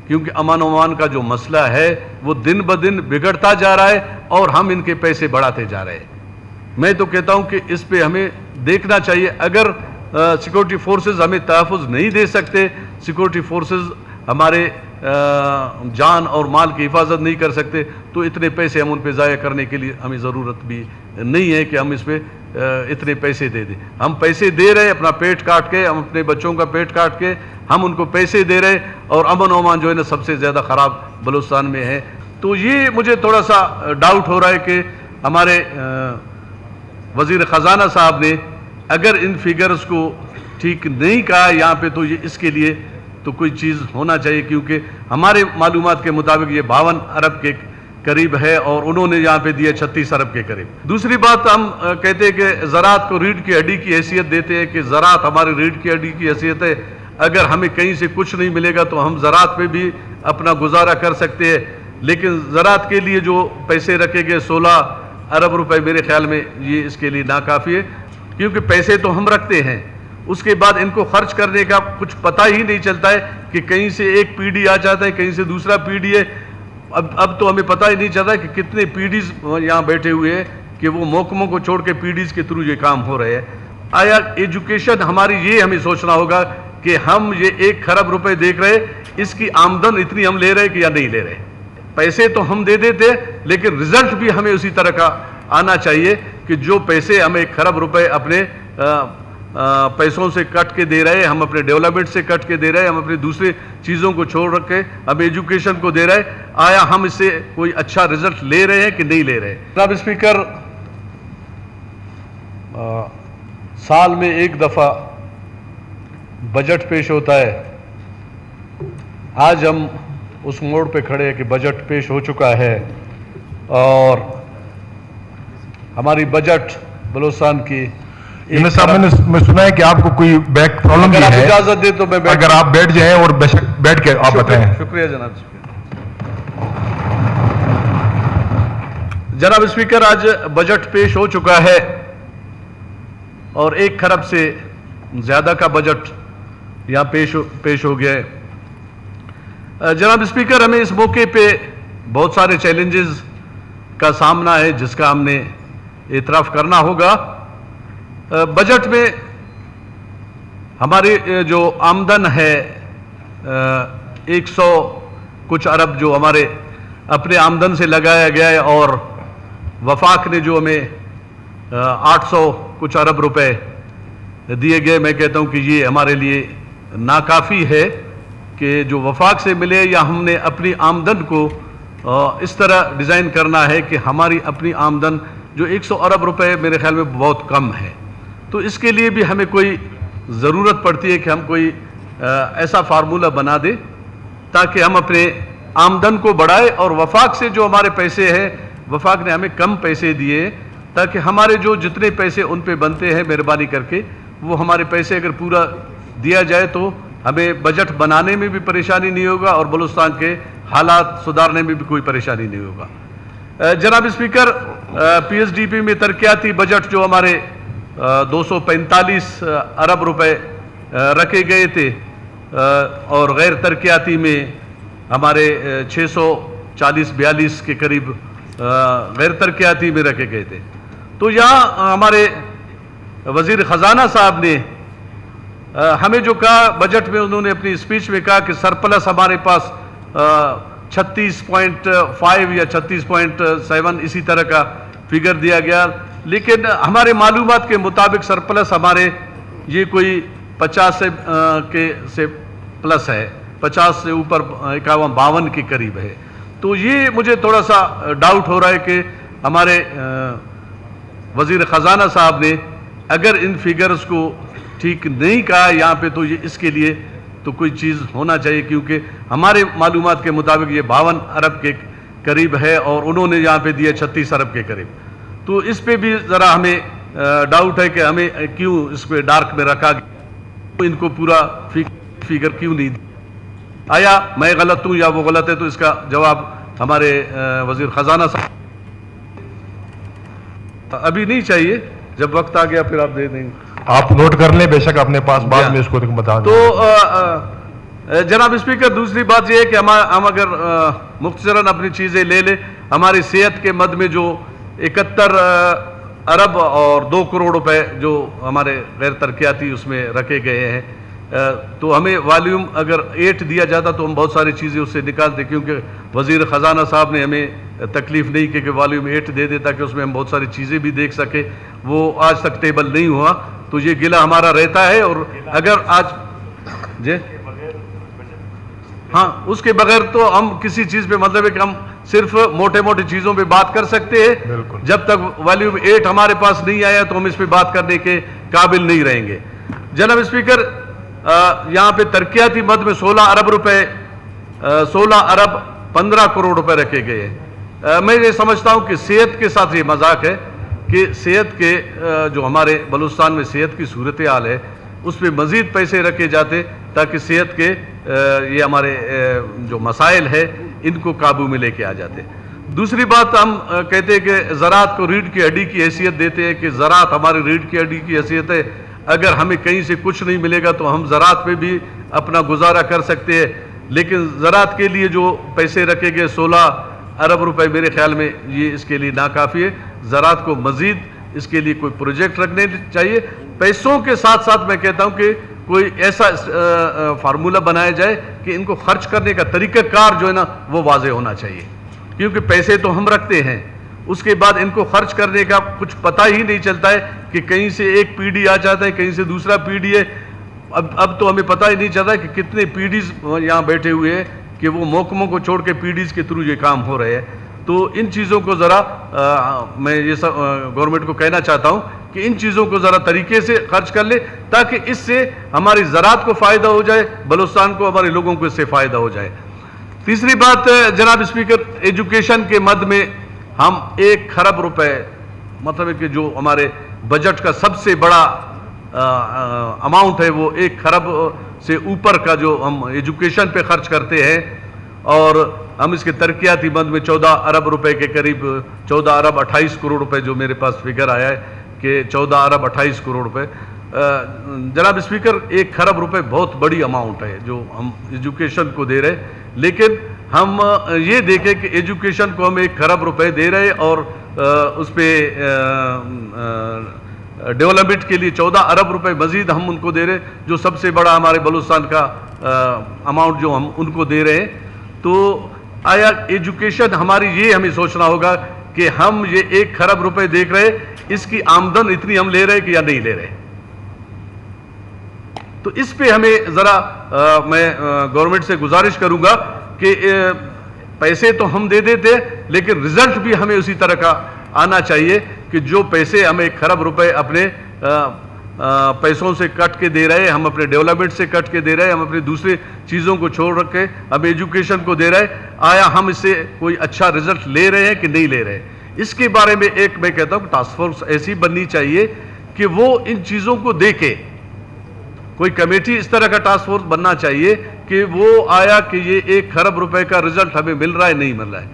کیونکہ امن و امان کا جو مسئلہ ہے وہ دن بدن بگڑتا جا رہا ہے اور ہم ان کے پیسے بڑھاتے جا رہے ہیں۔ میں تو کہتا ہوں کہ اس پہ ہمیں دیکھنا چاہیے۔ اگر سیکورٹی فورسز ہمیں تحفظ نہیں دے سکتے، سیکورٹی فورسز ہمارے جان اور مال کی حفاظت نہیں کر سکتے، تو اتنے پیسے ہم ان پہ ضائع کرنے کے لیے ہمیں ضرورت بھی نہیں ہے کہ ہم اس پہ اتنے پیسے دے دیں۔ ہم پیسے دے رہے اپنا پیٹ کاٹ کے، ہم اپنے بچوں کا پیٹ کاٹ کے ہم ان کو پیسے دے رہے، اور امن و امان جو ہے نا سب سے زیادہ خراب بلوچستان میں ہے۔ تو یہ مجھے تھوڑا سا ڈاؤٹ ہو رہا ہے کہ ہمارے وزیر خزانہ صاحب نے اگر ان فگرز کو ٹھیک نہیں کہا یہاں پہ، تو یہ اس کے لیے تو کوئی چیز ہونا چاہیے، کیونکہ ہمارے معلومات کے مطابق یہ 52 ارب کے قریب ہے اور انہوں نے یہاں پہ دیا 36 ارب کے قریب۔ دوسری بات، ہم کہتے ہیں کہ زراعت کو ریڑھ کی ہڈی کی حیثیت دیتے ہیں کہ زراعت ہماری ریڑھ کی ہڈی کی حیثیت ہے، اگر ہمیں کہیں سے کچھ نہیں ملے گا تو ہم زراعت پہ بھی اپنا گزارا کر سکتے ہیں، لیکن زراعت کے لیے جو پیسے رکھے گئے 16 ارب روپے، میرے خیال میں یہ اس کے لیے ناکافی ہے، کیونکہ پیسے تو ہم رکھتے ہیں، اس کے بعد ان کو خرچ کرنے کا کچھ پتہ ہی نہیں چلتا ہے کہ کہیں سے ایک پی ڈی آ جاتا ہے، کہیں سے دوسرا پی ڈی ہے۔ اب تو ہمیں پتہ ہی نہیں چلتا کہ کتنے پی ڈیز یہاں بیٹھے ہوئے ہیں کہ وہ محکموں کو چھوڑ کے پی ڈیز کے تھرو یہ کام ہو رہے ہیں۔ آیا ایجوکیشن ہماری، یہ ہمیں سوچنا ہوگا کہ ہم یہ 1 خرب روپے دیکھ رہے، اس کی آمدن اتنی ہم لے رہے کہ یا نہیں لے رہے۔ پیسے تو ہم دے دیتے، لیکن رزلٹ بھی ہمیں اسی طرح کا آنا چاہیے کہ جو پیسے ہمیں 1 خرب روپے اپنے پیسوں سے کٹ کے دے رہے، ہم اپنے ڈیولپمنٹ سے کٹ کے دے رہے، ہم اپنی دوسرے چیزوں کو چھوڑ رکھ کے ہم ایجوکیشن کو دے رہے، آیا ہم اس سے کوئی اچھا رزلٹ لے رہے ہیں کہ نہیں لے رہے؟ جناب اسپیکر، سال میں ایک دفعہ بجٹ پیش ہوتا ہے۔ آج ہم اس موڑ پہ کھڑے ہیں کہ بجٹ پیش ہو چکا ہے، اور ہماری بجٹ بلوچستان کی صاحب، میں سنا ہے کہ آپ کو کوئی بیک پرابلم بھی ہے، اگر آپ اجازت دیں تو میں اگر آپ بیٹھ جائیں اور بیٹھ کے آپ بتائیں۔ شکریہ جناب اسپیکر۔ جناب اسپیکر، آج بجٹ پیش ہو چکا ہے اور 1 خرب سے زیادہ کا بجٹ یہاں پیش ہو گیا ہے۔ جناب اسپیکر، ہمیں اس موقع پہ بہت سارے چیلنجز کا سامنا ہے جس کا ہم نے اعتراف کرنا ہوگا۔ بجٹ میں ہماری جو آمدن ہے 100 کچھ ارب جو ہمارے اپنے آمدن سے لگایا گیا ہے، اور وفاق نے جو ہمیں 800 کچھ ارب روپے دیے گئے، میں کہتا ہوں کہ یہ ہمارے لیے ناکافی ہے کہ جو وفاق سے ملے، یا ہم نے اپنی آمدن کو اس طرح ڈیزائن کرنا ہے کہ ہماری اپنی آمدن جو 100 ارب روپے میرے خیال میں بہت کم ہے۔ تو اس کے لیے بھی ہمیں کوئی ضرورت پڑتی ہے کہ ہم کوئی ایسا فارمولہ بنا دیں تاکہ ہم اپنے آمدن کو بڑھائے، اور وفاق سے جو ہمارے پیسے ہیں، وفاق نے ہمیں کم پیسے دیے تاکہ ہمارے جو جتنے پیسے ان پہ بنتے ہیں مہربانی کر کے وہ ہمارے پیسے اگر پورا دیا جائے تو ہمیں بجٹ بنانے میں بھی پریشانی نہیں ہوگا اور بلوچستان کے حالات سدھارنے میں بھی کوئی پریشانی نہیں ہوگا۔ جناب speaker, P S D P میں ترقیاتی بجٹ جو ہمارے 245 ارب روپے رکھے گئے تھے، اور غیر ترقیاتی میں ہمارے 640-42 کے قریب غیر ترقیاتی میں رکھے گئے تھے۔ تو یہاں ہمارے وزیر خزانہ صاحب نے ہمیں جو کہا بجٹ میں، انہوں نے اپنی اسپیچ میں کہا کہ سرپلس ہمارے پاس 36.5 یا 36.7 اسی طرح کا فگر دیا گیا، لیکن ہمارے معلومات کے مطابق سرپلس ہمارے یہ کوئی 50 سے پلس ہے، 50 سے اوپر 51-52 کے قریب ہے۔ تو یہ مجھے تھوڑا سا ڈاؤٹ ہو رہا ہے کہ ہمارے وزیر خزانہ صاحب نے اگر ان فگرز کو ٹھیک نہیں کہا یہاں پہ، تو یہ اس کے لیے تو کوئی چیز ہونا چاہیے، کیونکہ ہمارے معلومات کے مطابق یہ 52 ارب کے قریب ہے اور انہوں نے یہاں پہ دیا 36 ارب کے قریب۔ تو اس پہ بھی ذرا ہمیں ڈاؤٹ ہے کہ ہمیں کیوں اس پہ ڈارک میں رکھا گیا، ان کو پورا فگر کیوں نہیں دیا؟ آیا میں غلط ہوں یا وہ غلط ہے؟ تو اس کا جواب ہمارے وزیر خزانہ صاحب ابھی نہیں چاہیے، جب وقت آ گیا پھر آپ دے دیں گے۔ آپ نوٹ کر لیں، بے شک اپنے پاس بعد میں اس کو بتا دیں۔ تو جناب اسپیکر دوسری بات یہ ہے کہ ہم اگر مختصراً اپنی چیزیں لے لیں، ہماری صحت کے مد میں جو 71 ارب اور 2 کروڑ روپے جو ہمارے غیر ترقیاتی اس میں رکھے گئے ہیں، تو ہمیں والیوم اگر 8 دیا جاتا تو ہم بہت ساری چیزیں اس سے نکالتے، کیونکہ وزیر خزانہ صاحب نے ہمیں تکلیف نہیں کی کہ والیوم 8 دے دے تاکہ اس میں ہم بہت ساری چیزیں بھی دیکھ سکیں، وہ آج تک ٹیبل نہیں ہوا، تو یہ گلہ ہمارا رہتا ہے۔ اور اگر آج جی ہاں اس کے بغیر تو ہم کسی چیز پہ مطلب ہے کہ ہم صرف موٹے موٹے چیزوں پہ بات کر سکتے ہیں، جب تک والیوم 8 ہمارے پاس نہیں آیا تو ہم اس پہ بات کرنے کے قابل نہیں رہیں گے۔ جناب اسپیکر یہاں پہ ترقیاتی مد میں 16 ارب 15 کروڑ روپے رکھے گئے ہیں۔ میں یہ سمجھتا ہوں کہ صحت کے ساتھ یہ مذاق ہے کہ صحت کے جو ہمارے بلوچستان میں صحت کی صورتحال ہے اس پہ مزید پیسے رکھے جاتے تاکہ صحت کے یہ ہمارے جو مسائل ہے ان کو قابو میں لے کے آ جاتے۔ دوسری بات ہم کہتے ہیں کہ زراعت کو ریڑھ کی ہڈی کی حیثیت دیتے ہیں کہ زراعت ہماری ریڑھ کی ہڈی کی حیثیت ہے، اگر ہمیں کہیں سے کچھ نہیں ملے گا تو ہم زراعت پہ بھی اپنا گزارا کر سکتے ہیں، لیکن زراعت کے لیے جو پیسے رکھے گئے 16 ارب روپے میرے خیال میں یہ اس کے لیے ناکافی ہے۔ زراعت کو مزید اس کے لیے کوئی پروجیکٹ رکھنے چاہیے۔ پیسوں کے ساتھ ساتھ میں کہتا ہوں کہ کوئی ایسا فارمولہ بنایا جائے کہ ان کو خرچ کرنے کا طریقہ کار جو ہے نا وہ واضح ہونا چاہیے، کیونکہ پیسے تو ہم رکھتے ہیں، اس کے بعد ان کو خرچ کرنے کا کچھ پتہ ہی نہیں چلتا ہے کہ کہیں سے ایک پی ڈی آ جاتا ہے، کہیں سے دوسرا پی ڈی ہے۔ اب تو ہمیں پتہ ہی نہیں چلتا کہ کتنے پی ڈیز یہاں بیٹھے ہوئے ہیں کہ وہ محکموں کو چھوڑ کے پی ڈیز کے تھرو یہ کام ہو رہے ہیں۔ تو ان چیزوں کو ذرا میں یہ سب گورنمنٹ کو کہنا چاہتا ہوں کہ ان چیزوں کو ذرا طریقے سے خرچ کر لے تاکہ اس سے ہماری زراعت کو فائدہ ہو جائے، بلوچستان کو، ہمارے لوگوں کو اس سے فائدہ ہو جائے۔ تیسری بات جناب اسپیکر، ایجوکیشن کے مد میں ہم 1 خرب روپے مطلب ہے کہ جو ہمارے بجٹ کا سب سے بڑا اماؤنٹ ہے وہ 1 خرب سے اوپر کا جو ہم ایجوکیشن پہ خرچ کرتے ہیں، اور ہم اس کے ترقیاتی مد میں 14 ارب روپے کے قریب 14 ارب 28 کروڑ روپے جو میرے پاس فگر آیا ہے کہ 14 ارب 28 کروڑ روپے۔ جناب اسپیکر 1 خرب روپے بہت بڑی اماؤنٹ ہے جو ہم ایجوکیشن کو دے رہے، لیکن ہم یہ دیکھیں کہ ایجوکیشن کو ہم 1 خرب روپے دے رہے اور اس پہ ڈیولپمنٹ کے لیے 14 ارب روپے مزید ہم ان کو دے رہے، جو سب سے بڑا ہمارے بلوچستان کا اماؤنٹ جو ہم ان کو دے رہے ہیں۔ تو آیا ایجوکیشن ہماری یہ ہمیں سوچنا ہوگا کہ ہم یہ 1 خرب روپے دیکھ رہے، اس کی آمدن اتنی ہم لے رہے کہ یا نہیں لے رہے؟ تو اس پہ ہمیں ذرا میں گورنمنٹ سے گزارش کروں گا کہ پیسے تو ہم دے دیتے لیکن رزلٹ بھی ہمیں اسی طرح کا آنا چاہیے کہ جو پیسے ہم 1 خرب روپے اپنے پیسوں سے کٹ کے دے رہے، ہم اپنے ڈیولپمنٹ سے کٹ کے دے رہے، ہم اپنی دوسری چیزوں کو چھوڑ رکھے ہم ایجوکیشن کو دے رہے، آیا ہم اس سے کوئی اچھا رزلٹ لے رہے ہیں کہ نہیں لے رہے؟ اس کے بارے میں ایک میں کہتا ہوں کہ ٹاسک فورس ایسی بننی چاہیے کہ وہ ان چیزوں کو دیکھے، کوئی کمیٹی اس طرح کا ٹاسک فورس بننا چاہیے کہ وہ آیا کہ یہ 1 خرب روپے کا رزلٹ ہمیں مل رہا ہے نہیں مل رہا ہے۔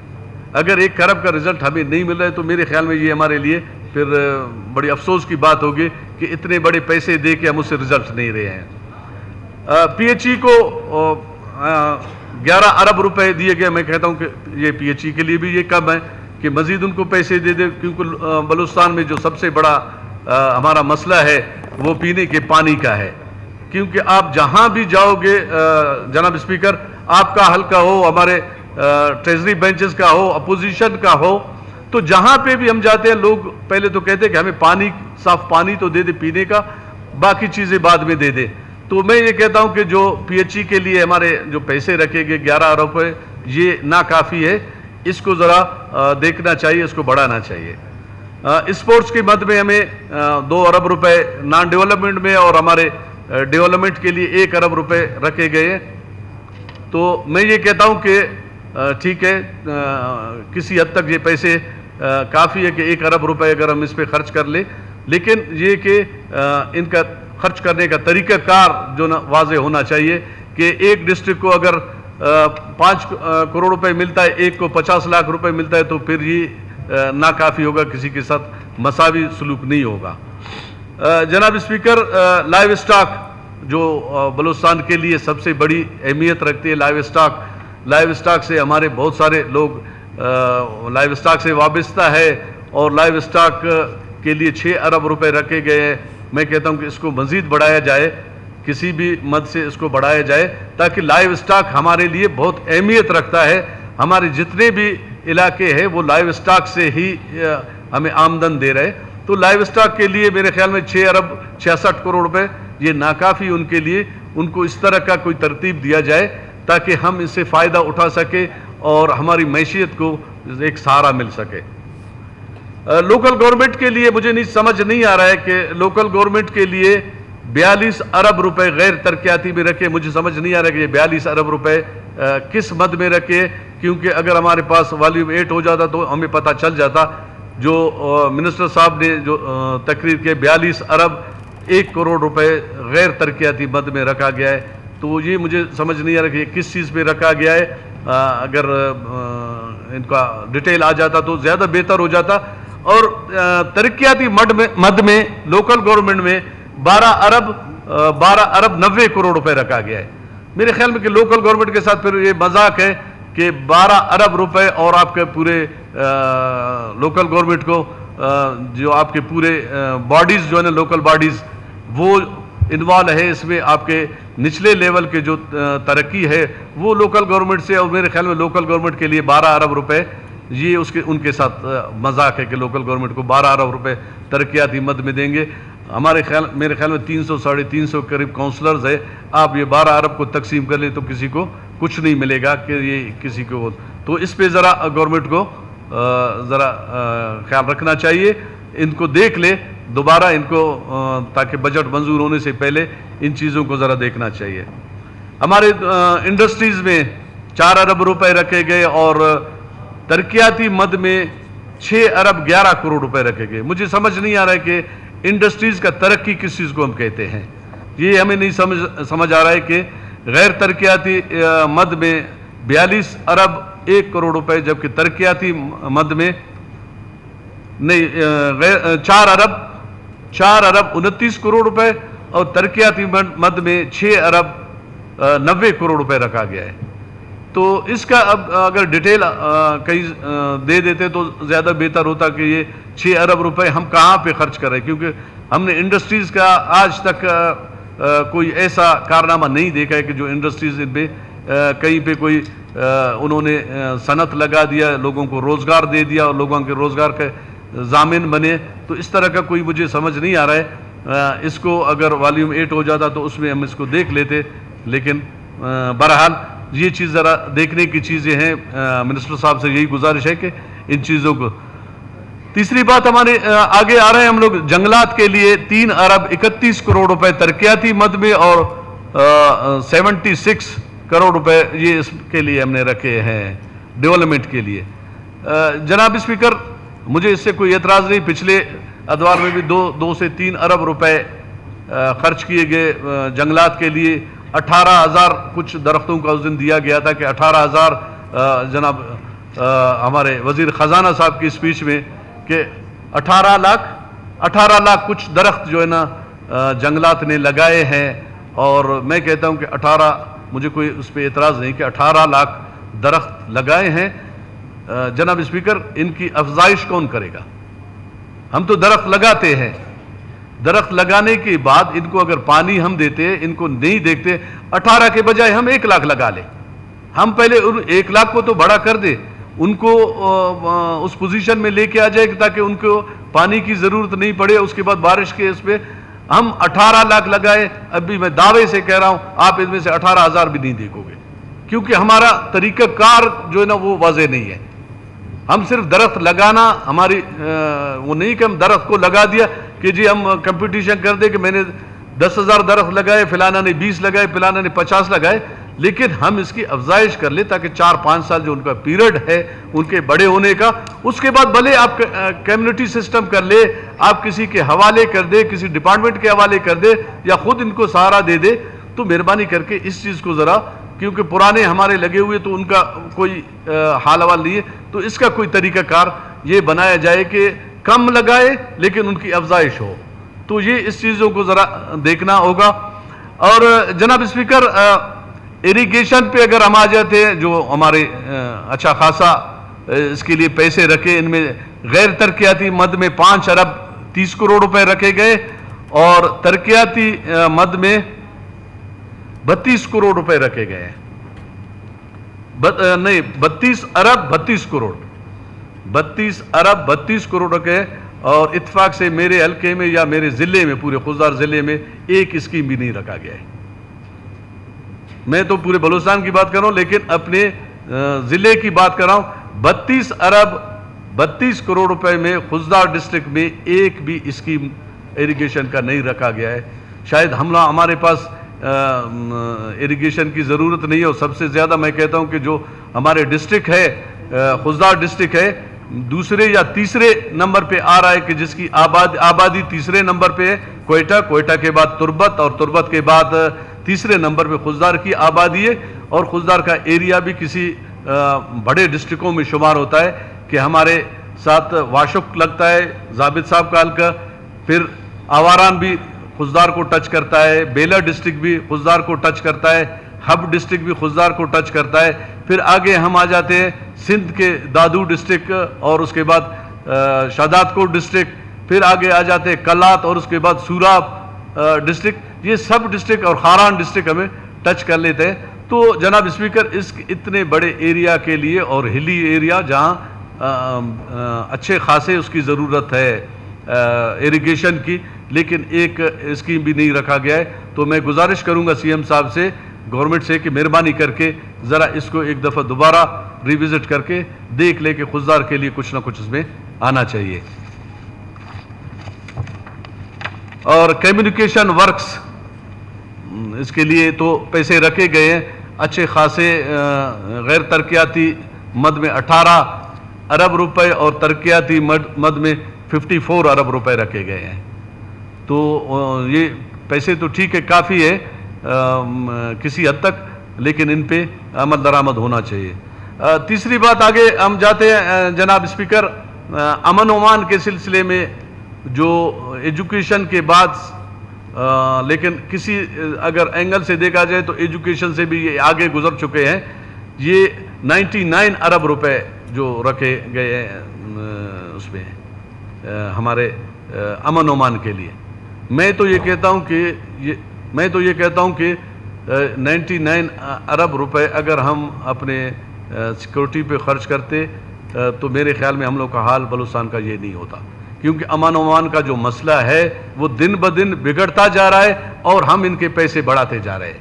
اگر 1 خرب کا رزلٹ ہمیں نہیں مل رہا ہے تو میرے خیال میں یہ ہمارے لیے پھر بڑی افسوس کی بات ہوگی کہ اتنے بڑے پیسے دے کے ہم اس سے رزلٹ نہیں رہے ہیں۔ پی ایچ ای کو 11 ارب روپے دیے گئے، میں کہتا ہوں کہ یہ پی ایچ ای کے لیے بھی یہ کم ہے کہ مزید ان کو پیسے دے دے، کیونکہ بلوچستان میں جو سب سے بڑا ہمارا مسئلہ ہے وہ پینے کے پانی کا ہے، کیونکہ آپ جہاں بھی جاؤ گے جناب اسپیکر، آپ کا حلقہ ہو، ہمارے ٹریزری بینچز کا ہو، اپوزیشن کا ہو، تو جہاں پہ بھی ہم جاتے ہیں لوگ پہلے تو کہتے ہیں کہ ہمیں پانی، صاف پانی تو دے دے پینے کا، باقی چیزیں بعد میں دے دے۔ تو میں یہ کہتا ہوں کہ جو پی ایچ ای کے لیے ہمارے جو پیسے رکھے گئے 11 ارب روپے، یہ ناکافی ہے، اس کو ذرا دیکھنا چاہیے، اس کو بڑھانا چاہیے۔ اسپورٹس کی مد میں ہمیں 2 ارب روپے نان ڈیولپمنٹ میں اور ہمارے ڈیولپمنٹ کے لیے 1 ارب روپے رکھے گئے ہیں۔ تو میں یہ کہتا ہوں کہ ٹھیک ہے، کسی حد تک یہ پیسے کافی ہے کہ 1 ارب روپے اگر ہم اس پہ خرچ کر لیں، لیکن یہ کہ ان کا خرچ کرنے کا طریقہ کار جو نا واضح ہونا چاہیے کہ ایک ڈسٹرکٹ کو اگر 5 کروڑ روپے ملتا ہے، ایک کو 50 لاکھ روپے ملتا ہے، تو پھر یہ ناکافی ہوگا، کسی کے ساتھ مساوی سلوک نہیں ہوگا۔ جناب اسپیکر، لائیو اسٹاک جو بلوچستان کے لیے سب سے بڑی اہمیت رکھتی ہے لائیو اسٹاک سے ہمارے بہت سارے لوگ لائیو اسٹاک سے وابستہ ہے اور لائیو اسٹاک کے لیے 6 ارب روپے رکھے گئے ہیں. میں کہتا ہوں کہ اس کو مزید بڑھایا جائے, کسی بھی مد سے اس کو بڑھایا جائے تاکہ لائیو اسٹاک ہمارے لیے بہت اہمیت رکھتا ہے. ہمارے جتنے بھی علاقے ہیں وہ لائیو اسٹاک سے ہی ہمیں آمدن دے رہے, تو لائیو اسٹاک کے لیے میرے خیال میں 6 ارب 66 کروڑ روپے یہ ناکافی ان کے لیے. ان کو اس طرح کا کوئی ترتیب دیا جائے تاکہ ہم اس سے فائدہ اٹھا سکے اور ہماری معیشت کو ایک سہارا مل سکے. لوکل گورنمنٹ کے لیے مجھے سمجھ نہیں آ رہا ہے کہ لوکل گورنمنٹ کے لیے 42 ارب روپے غیر ترقیاتی میں رکھے. مجھے سمجھ نہیں آ رہا ہے کہ یہ 42 ارب روپے کس مد میں رکھے, کیونکہ اگر ہمارے پاس والیوم 8 ہو جاتا تو ہمیں پتہ چل جاتا. جو منسٹر صاحب نے جو تقریر کے 42 ارب 1 کروڑ روپے غیر ترقیاتی مد میں رکھا گیا ہے, تو یہ مجھے سمجھ نہیں آ رہا کہ یہ کس چیز پہ رکھا گیا ہے. اگر ان کا ڈیٹیل آ جاتا تو زیادہ بہتر ہو جاتا. اور ترقیاتی مد میں لوکل گورنمنٹ میں 12 ارب 90 کروڑ روپے رکھا گیا ہے. میرے خیال میں کہ لوکل گورنمنٹ کے ساتھ پھر یہ مذاق ہے کہ 12 ارب روپے اور آپ کے پورے لوکل گورنمنٹ کو جو آپ کے پورے باڈیز جو ہے نا لوکل باڈیز وہ انوالو ہے اس میں. آپ کے نچلے لیول کے جو ترقی ہے وہ لوکل گورنمنٹ سے, اور میرے خیال میں لوکل گورنمنٹ کے لیے 12 ارب روپے یہ ان کے ساتھ مذاق ہے کہ لوکل گورنمنٹ کو 12 ارب روپے ترقیاتی مد میں دیں گے. میرے خیال میں 300 ساڑھے 300 قریب کونسلرز ہے. آپ یہ 12 ارب کو تقسیم کر لیں تو کسی کو کچھ نہیں ملے گا کہ یہ کسی کو. تو اس پہ ذرا گورنمنٹ کو ذرا خیال رکھنا چاہیے, ان کو دیکھ لے دوبارہ ان کو, تاکہ بجٹ منظور ہونے سے پہلے ان چیزوں کو ذرا دیکھنا چاہیے. ہمارے انڈسٹریز میں 4 ارب روپے رکھے گئے اور ترقیاتی مد میں 6 ارب 11 کروڑ روپے رکھے گئے. مجھے سمجھ نہیں آ رہا ہے کہ انڈسٹریز کا ترقی کس چیز کو ہم کہتے ہیں. یہ ہمیں نہیں سمجھ آ رہا ہے کہ غیر ترقیاتی مد میں 42 ارب 1 کروڑ روپے, جبکہ ترقیاتی مد میں نہیں 4 ارب 29 کروڑ روپے اور ترقیاتی مد میں 6 ارب 90 کروڑ روپے رکھا گیا ہے. تو اس کا اب اگر ڈیٹیل کہیں دے دیتے تو زیادہ بہتر ہوتا کہ یہ 6 ارب روپے ہم کہاں پہ خرچ کریں, کیونکہ ہم نے انڈسٹریز کا آج تک کوئی ایسا کارنامہ نہیں دیکھا ہے کہ جو انڈسٹریز ان پہ کہیں پہ کوئی انہوں نے صنعت لگا دیا, لوگوں کو روزگار دے دیا اور لوگوں کے روزگار کے ضامن بنے. تو اس طرح کا کوئی مجھے سمجھ نہیں آ رہا ہے. اس کو اگر والیوم 8 ہو جاتا تو اس میں ہم اس کو دیکھ لیتے, لیکن بہرحال یہ چیز ذرا دیکھنے کی چیزیں ہیں. منسٹر صاحب سے یہی گزارش ہے کہ ان چیزوں کو. تیسری بات ہمارے آگے آ رہے ہیں ہم لوگ جنگلات کے لیے 3 ارب 31 کروڑ روپے ترقیاتی مد میں اور 76 کروڑ روپے یہ اس کے لیے ہم نے رکھے ہیں ڈیولپمنٹ کے لیے. جناب اسپیکر, مجھے اس سے کوئی اعتراض نہیں. پچھلے ادوار میں بھی 2 سے 3 ارب روپے خرچ کیے گئے جنگلات کے لیے. 18,000 کچھ درختوں کا اس دن دیا گیا تھا کہ 18,000 جناب ہمارے وزیر خزانہ صاحب کی اسپیچ میں کہ 18 لاکھ کچھ درخت جو ہے نا جنگلات نے لگائے ہیں. اور میں کہتا ہوں کہ مجھے کوئی اس پہ اعتراض نہیں کہ 18 لاکھ درخت لگائے ہیں. جناب اسپیکر, ان کی افزائش کون کرے گا؟ ہم تو درخت لگاتے ہیں, درخت لگانے کے بعد ان کو اگر پانی ہم دیتے, ان کو نہیں دیکھتے, 18 کے بجائے ہم 1 لاکھ لگا لیں. ہم پہلے 1 لاکھ کو تو بڑا کر دیں, ان کو اس پوزیشن میں لے کے آ جائے تاکہ ان کو پانی کی ضرورت نہیں پڑے. اس کے بعد بارش کے اس پہ ہم 18 لاکھ لگائے. ابھی میں دعوے سے کہہ رہا ہوں آپ ان میں سے 18,000 بھی نہیں دیکھو گے, کیونکہ ہمارا طریقہ کار جو ہے نا وہ واضح نہیں ہے. ہم صرف درخت لگانا ہماری وہ نہیں کہ ہم درخت کو لگا دیا کہ جی ہم کمپٹیشن کر دیں کہ میں نے 10,000 درخت لگائے, فلانا نے 20 لگائے, فلانا نے 50 لگائے. لیکن ہم اس کی افزائش کر لیں تاکہ 4-5 سال جو ان کا پیریڈ ہے ان کے بڑے ہونے کا, اس کے بعد بھلے آپ کمیونٹی سسٹم کر لے, آپ کسی کے حوالے کر دے, کسی ڈپارٹمنٹ کے حوالے کر دے یا خود ان کو سہارا دے دے. تو مہربانی کر کے اس چیز کو ذرا, کیونکہ پرانے ہمارے لگے ہوئے تو ان کا کوئی حال حوال نہیں ہے, تو اس کا کوئی طریقہ کار یہ بنایا جائے کہ کم لگائے لیکن ان کی افزائش ہو. تو یہ اس چیزوں کو ذرا دیکھنا ہوگا. اور جناب اسپیکر اریگیشن پہ اگر ہم آ جاتے ہیں جو ہمارے اچھا خاصا اس کے لیے پیسے رکھے، ان میں غیر ترقیاتی مد میں 5 ارب 30 کروڑ روپے رکھے گئے اور ترقیاتی مد میں 32 کروڑ روپے رکھے گئے ہیں، نہیں 32 ارب 32 کروڑ 32 ارب 32 کروڑ رکھے، اور اتفاق سے میرے حلقے میں یا میرے ضلع میں پورے خوزدار ضلع میں ایک اسکیم بھی نہیں رکھا گیا ہے۔ میں تو پورے بلوچستان کی بات کر رہا ہوں لیکن اپنے ضلع کی بات کر رہا ہوں، 32 ارب 32 کروڑ روپے میں خوزدار ڈسٹرکٹ میں ایک بھی اسکیم ایریگیشن کا نہیں رکھا گیا ہے۔ شاید ہمارے پاس ایریگیشن کی ضرورت نہیں ہے، اور سب سے زیادہ میں کہتا ہوں کہ جو ہمارے ڈسٹرکٹ ہے خوزدار ڈسٹرکٹ ہے دوسرے یا تیسرے نمبر پہ آ رہا ہے، کہ جس کی آبادی تیسرے نمبر پہ ہے کوئٹہ کے بعد تربت، اور تربت کے بعد تیسرے نمبر پہ خوزدار کی آبادی ہے، اور خوزدار کا ایریا بھی کسی بڑے ڈسٹرکوں میں شمار ہوتا ہے کہ ہمارے ساتھ واشک لگتا ہے ضابط صاحب کا حلقہ، پھر آواران بھی خوزدار کو ٹچ کرتا ہے، بیلا ڈسٹرکٹ بھی خوزدار کو ٹچ کرتا ہے، ہب ڈسٹرکٹ بھی خوزدار کو ٹچ کرتا ہے، پھر آگے ہم آ جاتے ہیں سندھ کے دادو ڈسٹرکٹ، اور اس کے بعد شادات کوٹ ڈسٹرکٹ، پھر آگے آ جاتے ہیں کلات، اور اس کے بعد سوراب ڈسٹرکٹ، یہ سب ڈسٹرکٹ اور خاران ڈسٹرکٹ ہمیں ٹچ کر لیتے ہیں۔ تو جناب اسپیکر اس اتنے بڑے ایریا کے لیے اور ہلی ایریا جہاں اچھے خاصے اس کی ضرورت ہے ایریگیشن کی، لیکن ایک اسکیم بھی نہیں رکھا گیا ہے، تو میں گزارش کروں گا سی ایم صاحب سے، گورنمنٹ سے، کہ مہربانی کر کے ذرا اس کو ایک دفعہ دوبارہ ریوزٹ کر کے دیکھ لے کہ خوزدار کے لیے کچھ نہ کچھ اس میں آنا چاہیے۔ اور کمیونیکیشن ورکس اس کے لیے تو پیسے رکھے گئے ہیں اچھے خاصے، غیر ترقیاتی مد میں 18 ارب روپے اور ترقیاتی مد میں 54 ارب روپے رکھے گئے ہیں، تو یہ پیسے تو ٹھیک ہے کافی ہے کسی حد تک، لیکن ان پہ عمل درآمد ہونا چاہیے۔ تیسری بات آگے ہم جاتے ہیں جناب اسپیکر، امن و امان کے سلسلے میں جو ایجوکیشن کے بعد، لیکن کسی اگر اینگل سے دیکھا جائے تو ایجوکیشن سے بھی یہ آگے گزر چکے ہیں، یہ 99 ارب روپے جو رکھے گئے ہیں اس میں ہمارے امن و امان کے لیے۔ میں تو یہ کہتا ہوں کہ 99 ارب روپے اگر ہم اپنے سیکورٹی پہ خرچ کرتے تو میرے خیال میں ہم لوگ کا حال بلوچستان کا یہ نہیں ہوتا، کیونکہ امن و امان کا جو مسئلہ ہے وہ دن بدن بگڑتا جا رہا ہے اور ہم ان کے پیسے بڑھاتے جا رہے ہیں۔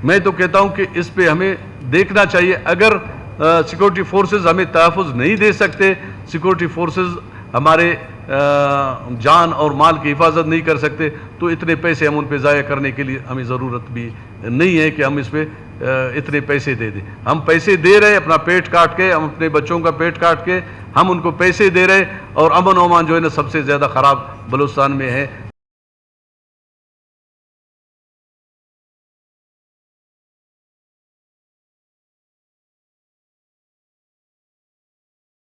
میں تو کہتا ہوں کہ اس پہ ہمیں دیکھنا چاہیے، اگر سیکورٹی فورسز ہمیں تحفظ نہیں دے سکتے، سیکورٹی فورسز ہمارے جان اور مال کی حفاظت نہیں کر سکتے، تو اتنے پیسے ہم ان پہ ضائع کرنے کے لیے ہمیں ضرورت بھی نہیں ہے کہ ہم اس پہ اتنے پیسے دے دیں۔ ہم پیسے دے رہے اپنا پیٹ کاٹ کے، ہم اپنے بچوں کا پیٹ کاٹ کے ہم ان کو پیسے دے رہے، اور امن و امان جو ہے نا سب سے زیادہ خراب بلوچستان میں ہے۔